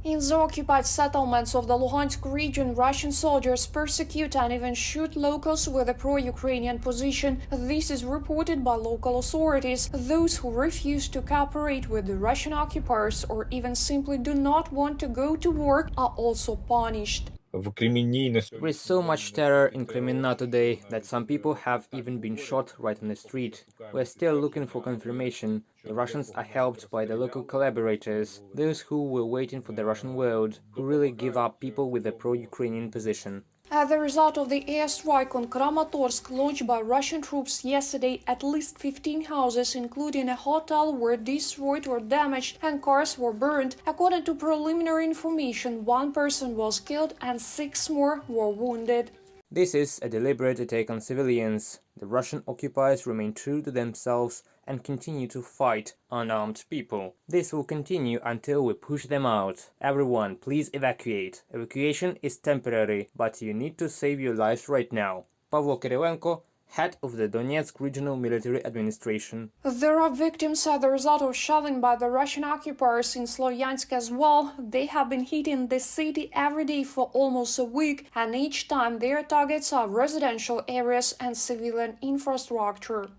In the occupied settlements of the Luhansk region, Russian soldiers persecute and even shoot locals with a pro-Ukrainian position. This is reported by local authorities. Those who refuse to cooperate with the Russian occupiers or even simply do not want to go to war are also punished. There is so much terror in Kremina today that some people have even been shot right on the street. We're still looking for confirmation. The Russians are helped by the local collaborators, those who were waiting for the Russian world, who really give up people with a pro-Ukrainian position. As a result of the airstrike on Kramatorsk launched by Russian troops yesterday, at least 15 houses, including a hotel, were destroyed or damaged and cars were burned. According to preliminary information, 1 person was killed and 6 more were wounded. This is a deliberate attack on civilians. The Russian occupiers remain true to themselves and continue to fight unarmed people. This will continue until we push them out. Everyone, please evacuate. Evacuation is temporary, but you need to save your lives right now. Pavlo Kirilenko, head of the Donetsk Regional Military Administration. There are victims as a result of shelling by the Russian occupiers in Sloyansk as well. They have been hitting the city every day for almost a week, and each time their targets are residential areas and civilian infrastructure.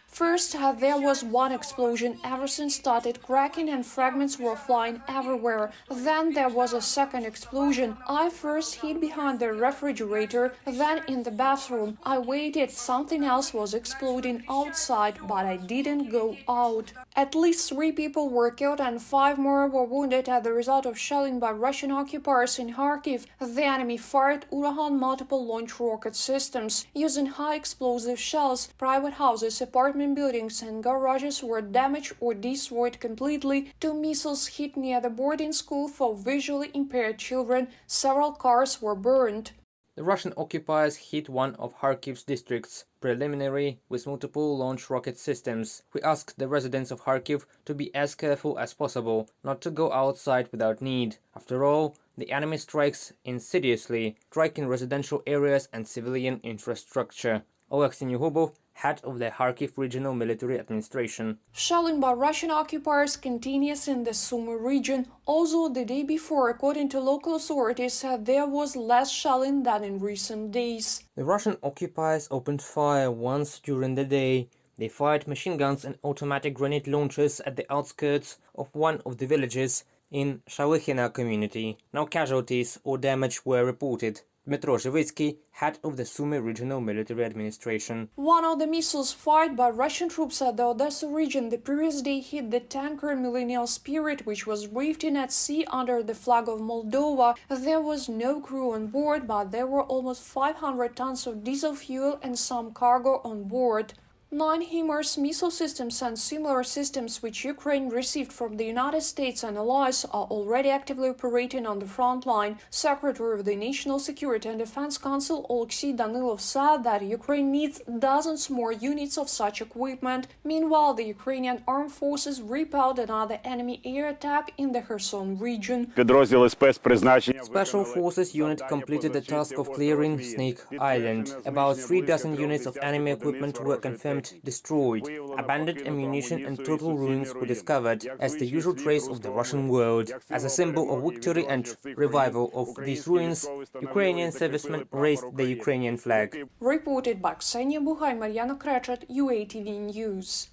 First, there was one explosion, everything started cracking and fragments were flying everywhere. Then there was a second explosion. I first hid behind the refrigerator, then in the bathroom. I waited, something else was exploding outside, but I didn't go out. At least 3 people were killed and 5 more were wounded as a result of shelling by Russian occupiers in Kharkiv. The enemy fired Uragan multiple launch rocket systems. Using high explosive shells, private houses, apartment buildings and garages were damaged or destroyed completely. 2 missiles hit near the boarding school for visually impaired children. Several cars were burned. The Russian occupiers hit one of Kharkiv's districts, preliminary, with multiple launch rocket systems. We ask the residents of Kharkiv to be as careful as possible, not to go outside without need. After all, the enemy strikes insidiously, striking residential areas and civilian infrastructure. Oleksiy Nyugubov, head of the Kharkiv Regional Military Administration. Shelling by Russian occupiers continues in the Sumy region. Also, the day before, according to local authorities, there was less shelling than in recent days. The Russian occupiers opened fire once during the day. They fired machine guns and automatic grenade launchers at the outskirts of one of the villages in Shalykhina community. No casualties or damage were reported. Dmytro Zhivitsky, head of the Sumy Regional Military Administration. One of the missiles fired by Russian troops at the Odessa region the previous day hit the tanker Millennial Spirit, which was drifting at sea under the flag of Moldova. There was no crew on board, but there were almost 500 tons of diesel fuel and some cargo on board. 9 HIMARS missile systems and similar systems which Ukraine received from the United States and allies are already actively operating on the front line. Secretary of the National Security and Defense Council Oleksiy Danilov said that Ukraine needs dozens more units of such equipment. Meanwhile, the Ukrainian armed forces repelled another enemy air attack in the Kherson region. Special Forces unit completed the task of clearing Snake Island. About 3 dozen units of enemy equipment were confirmed destroyed. Abandoned ammunition and total ruins were discovered as the usual trace of the Russian world. As a symbol of victory and revival of these ruins, Ukrainian servicemen raised the Ukrainian flag. Reported by Ksenia Buhay, Mariana Krechet, UATV News.